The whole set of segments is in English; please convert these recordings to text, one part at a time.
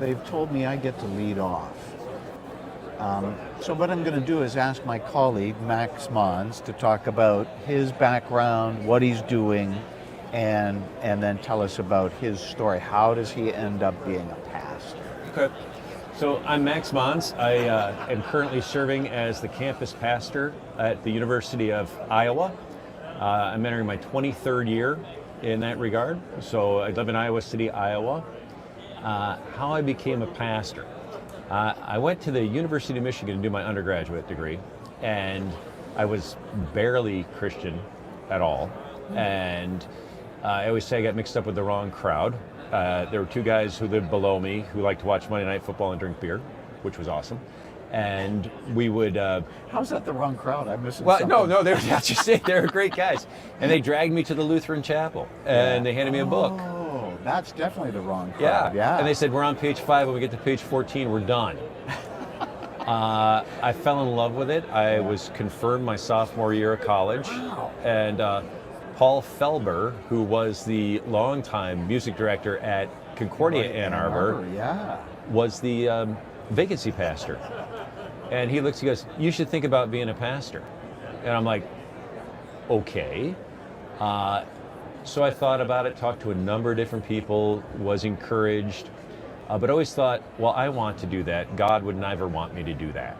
they've told me I get to lead off. So what I'm going to do is ask my colleague, Max Mons, to talk about his background, what he's doing, and then tell us about his story. How does he end up being a pastor? Okay. So I'm Max Mons. I am currently serving as the campus pastor at the University of Iowa. I'm entering my 23rd year in that regard. So I live in Iowa City, Iowa. How I became a pastor. I went to the University of Michigan to do my undergraduate degree, and I was barely Christian at all. And I always say I got mixed up with the wrong crowd. There were two guys who lived below me who liked to watch Monday Night Football and drink beer, which was awesome. And we would... How's that the wrong crowd? I'm missing well, something. no, they were great guys. And they dragged me to the Lutheran chapel, and they handed me a book. Oh, that's definitely the wrong crowd. Yeah. And they said, we're on page 5, when we get to page 14, we're done. I fell in love with it. I was confirmed my sophomore year of college. Wow. And Paul Felber, who was the longtime music director at Concordia Ann Arbor, was the vacancy pastor. And he looks, he goes, you should think about being a pastor. And I'm like, okay. So I thought about it, talked to a number of different people, was encouraged, but always thought, well, I want to do that. God would never want me to do that.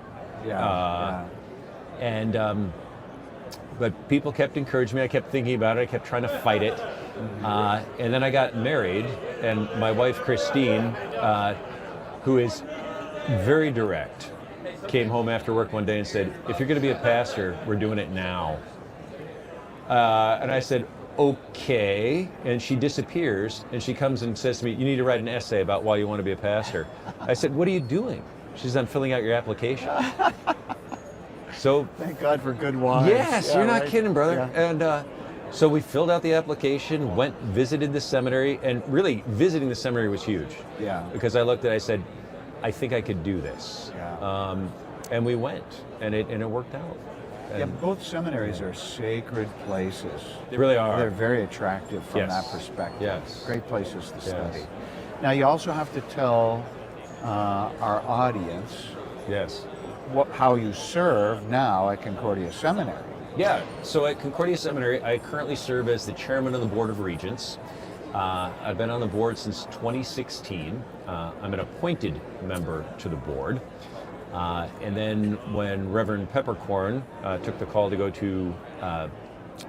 But people kept encouraging me. I kept thinking about it. I kept trying to fight it. And then I got married, and my wife, Christine, who is very direct, came home after work one day and said, if you're going to be a pastor, we're doing it now. And I said, okay. And she disappears, and she comes and says to me, you need to write an essay about why you want to be a pastor. I said, what are you doing? She said, I'm filling out your application. So thank God for good wives. Yes, you're not kidding, brother. Yeah. And so we filled out the application, visited the seminary, and really visiting the seminary was huge. Yeah. Because I looked at it, I said, I think I could do this. Yeah. And we went, and it worked out. And both seminaries are sacred places. They really are. They're very attractive from that perspective. Yes. Great places to study. Now you also have to tell our audience how you serve now at Concordia Seminary. Yeah, so at Concordia Seminary, I currently serve as the chairman of the Board of Regents. I've been on the board since 2016. I'm an appointed member to the board. And then when Reverend Peppercorn took the call to go to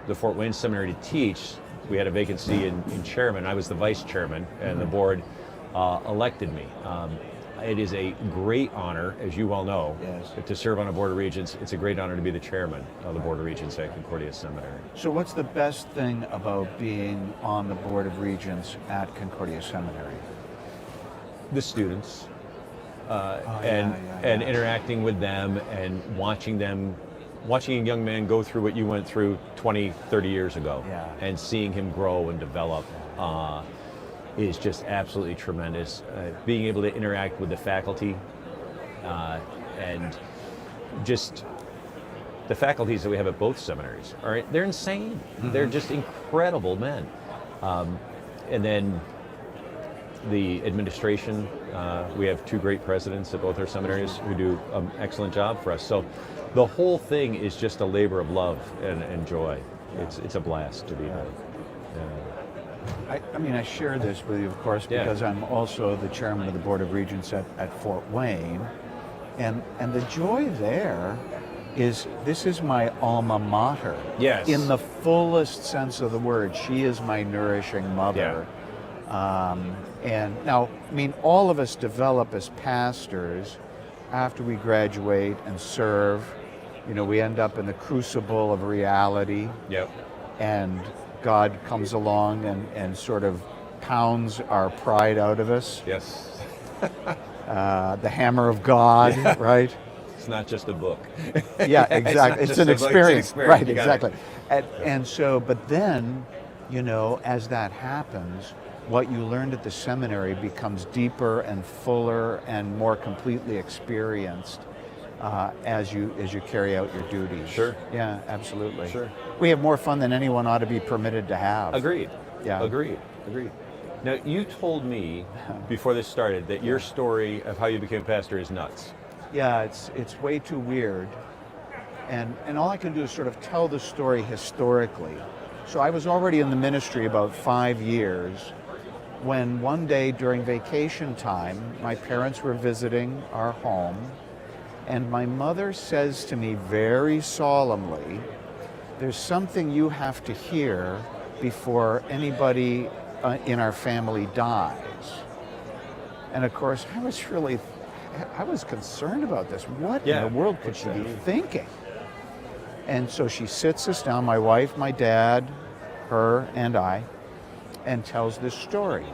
the Fort Wayne Seminary to teach, we had a vacancy in chairman. I was the vice chairman, and the board elected me. It is a great honor, as you well know, to serve on a Board of Regents. It's a great honor to be the chairman of the Board of Regents at Concordia Seminary. So what's the best thing about being on the Board of Regents at Concordia Seminary? The students. And interacting with them and watching a young man go through what you went through 20, 30 years ago, and seeing him grow and develop is just absolutely tremendous. Being able to interact with the faculty and just the faculties that we have at both seminaries, they're insane. They're just incredible men. And then the administration, we have two great presidents at both our seminaries who do an excellent job for us. So the whole thing is just a labor of love and joy. It's a blast to be here. I mean, I share this with you, of course, because I'm also the chairman of the Board of Regents at Fort Wayne. And the joy there is, this is my alma mater. Yes. In the fullest sense of the word. She is my nourishing mother. And now, I mean, all of us develop as pastors after we graduate and serve. You know, we end up in the crucible of reality. And God comes along and sort of pounds our pride out of us. The hammer of God, right? It's not just a book. Yeah, exactly. It's an experience. Right, exactly. And so, but then, you know, as that happens, what you learned at the seminary becomes deeper and fuller and more completely experienced as you carry out your duties. Sure. Yeah, absolutely. Sure. We have more fun than anyone ought to be permitted to have. Agreed. Yeah. Agreed. Now, you told me before this started that your story of how you became pastor is nuts. Yeah, it's way too weird. And all I can do is sort of tell the story historically. So I was already in the ministry about 5 years when one day during vacation time, my parents were visiting our home, and my mother says to me very solemnly, "There's something you have to hear before anybody in our family dies." And of course, I was concerned about this. What in the world could she be thinking? And so she sits us down, my wife, my dad, her, and I, and tells this story.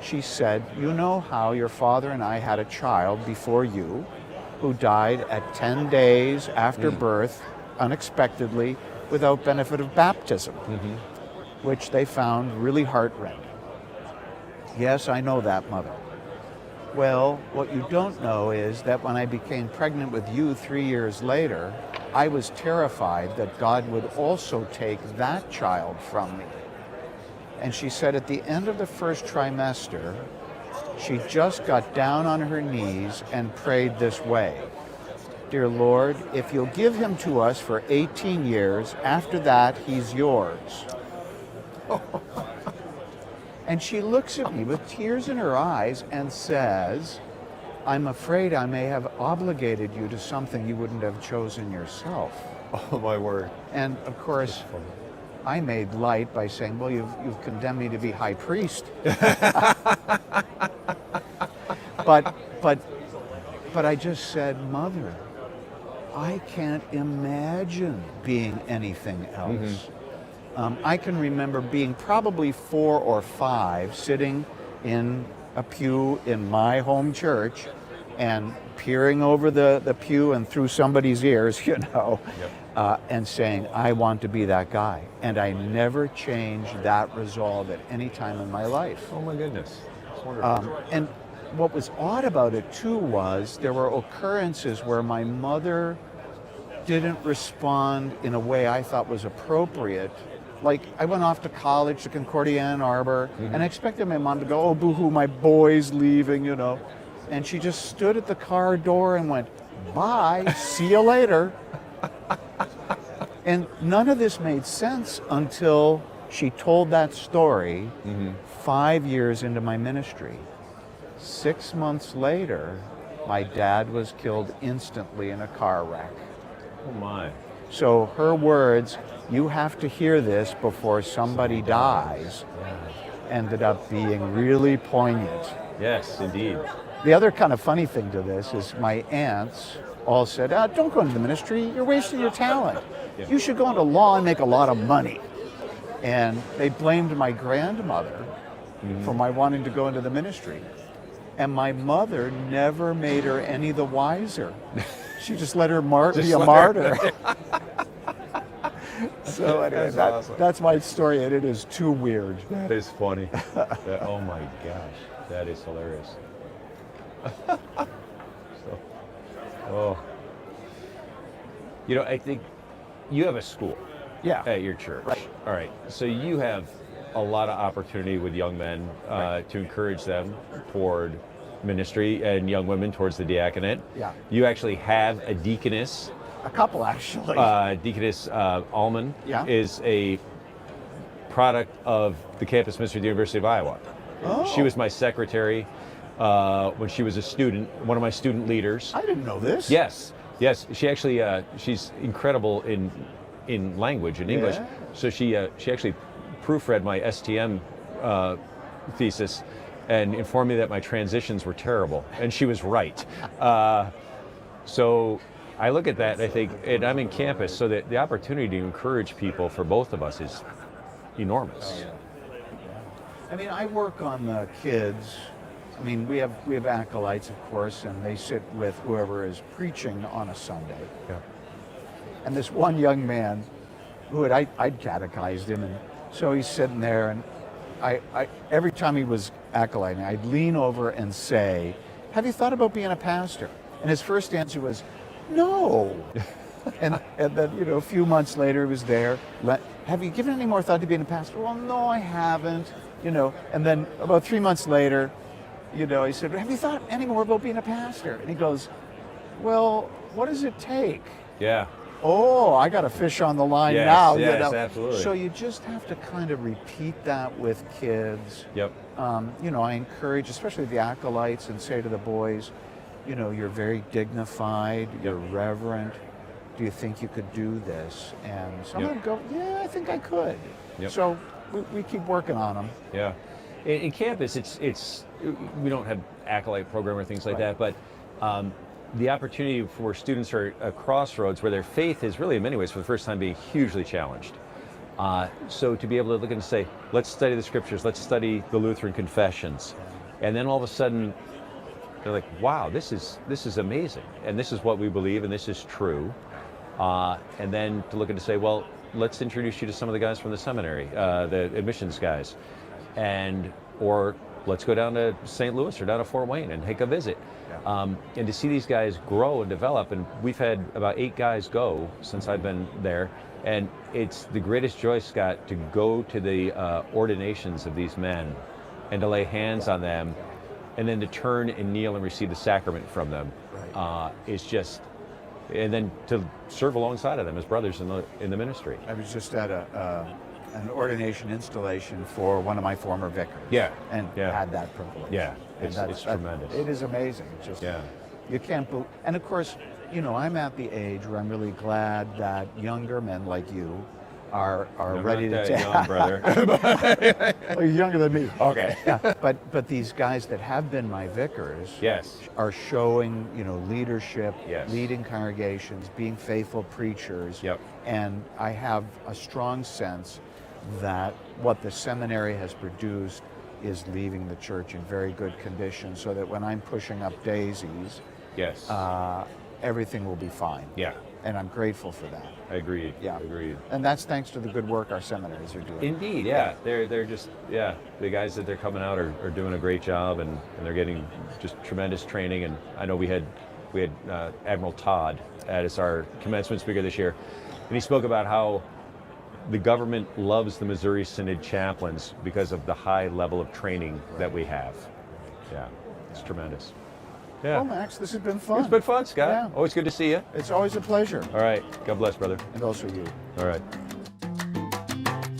She said, "You know how your father and I had a child before you who died at 10 days after birth, unexpectedly, without benefit of baptism, which they found really heartrending." "Yes, I know that, Mother." "Well, what you don't know is that when I became pregnant with you 3 years later, I was terrified that God would also take that child from me." And she said at the end of the first trimester, she just got down on her knees and prayed this way: "Dear Lord, if you'll give him to us for 18 years, after that, he's yours." And she looks at me with tears in her eyes and says, "I'm afraid I may have obligated you to something you wouldn't have chosen yourself." Oh, my word. And of course, I made light by saying, "Well, you've condemned me to be high priest." But I just said, "Mother, I can't imagine being anything else." I can remember being probably 4 or 5, sitting in a pew in my home church and peering over the pew and through somebody's ears, and saying, "I want to be that guy." And I never changed that resolve at any time in my life. Oh, my goodness. That's wonderful. And what was odd about it, too, was there were occurrences where my mother didn't respond in a way I thought was appropriate. Like, I went off to college to Concordia, Ann Arbor, and I expected my mom to go, "Oh, boo-hoo, my boy's leaving," And she just stood at the car door and went, "Bye, see you later." And none of this made sense until she told that story 5 years into my ministry. 6 months later, my dad was killed instantly in a car wreck. Oh, my. So her words, "You have to hear this before somebody dies," ended up being really poignant. Yes, indeed. The other kind of funny thing to this is my aunts all said, "Don't go into the ministry, you're wasting your talent. You should go into law and make a lot of money." And they blamed my grandmother for my wanting to go into the ministry. And my mother never made her any the wiser. She just let her be a martyr. So anyway, that's my story, and it is too weird. That is funny. Oh my gosh, that is hilarious. I think you have a school at your church. Right. All right. So you have a lot of opportunity with young men to encourage them toward ministry and young women towards the diaconate. Yeah. You actually have a deaconess. A couple, actually. Deaconess Allman is a product of the campus ministry of the University of Iowa. Oh. She was my secretary when she was a student, one of my student leaders. I didn't know this. Yes. She actually she's incredible in language, in English. Yeah. So she actually proofread my STM thesis and informed me that my transitions were terrible, and she was right. So I look at that and I think, and I'm in campus, so that the opportunity to encourage people for both of us is enormous. I mean, I work on the kids. I mean, we have acolytes, of course, and they sit with whoever is preaching on a Sunday. Yeah. And this one young man, I'd catechized him, and so he's sitting there, and I every time he was acolyting, I'd lean over and say, "Have you thought about being a pastor?" And his first answer was, "No." and then, a few months later he was there. Have you given any more thought to being a pastor? Well, no, I haven't. And then about 3 months later, he said, have you thought any more about being a pastor? And he goes, well, what does it take? Yeah. Oh, I got a fish on the line now. Yes, absolutely. So you just have to kind of repeat that with kids. Yep. I encourage, especially the acolytes, and say to the boys, you're very dignified, you're reverent. Do you think you could do this? And some of them go, yeah, I think I could. Yep. So we keep working on them. Yeah. In campus, it's we don't have acolyte program or things like that, but the opportunity for students are at a crossroads where their faith is really, in many ways, for the first time, being hugely challenged. So to be able to look and say, let's study the scriptures, let's study the Lutheran confessions, and then all of a sudden they're like, wow, this is amazing, and this is what we believe, and this is true. And then to look and to say, well, let's introduce you to some of the guys from the seminary, the admissions guys, or let's go down to St. Louis or down to Fort Wayne and take a visit. And to see these guys grow and develop, and we've had about 8 guys go since I've been there, and it's the greatest joy, Scott, to go to the ordinations of these men and to lay hands on them, and then to turn and kneel and receive the sacrament from them. It's just, and then to serve alongside of them as brothers in the ministry. I was just at an ordination installation for one of my former vicars. And had that privilege. It's tremendous. It is amazing. It's just, you can't believe. And of course, I'm at the age where I'm really glad that younger men like you are ready to take. Young, brother. Well, you're younger than me. Okay. But these guys that have been my vicars are showing, leadership, leading congregations, being faithful preachers. And I have a strong sense that what the seminary has produced is leaving the church in very good condition, so that when I'm pushing up daisies, everything will be fine. And I'm grateful for that. Agreed. Agreed. And that's thanks to the good work our seminaries are doing. Indeed, They're just, the guys that they're coming out are doing a great job, and they're getting just tremendous training. And I know we had Admiral Todd as our commencement speaker this year, and he spoke about how the government loves the Missouri Synod chaplains because of the high level of training that we have. It's tremendous. Well, Max, this has been fun. It's been fun, Scott. Always good to see you. It's always a pleasure. All right. God bless, brother. And also you. All right.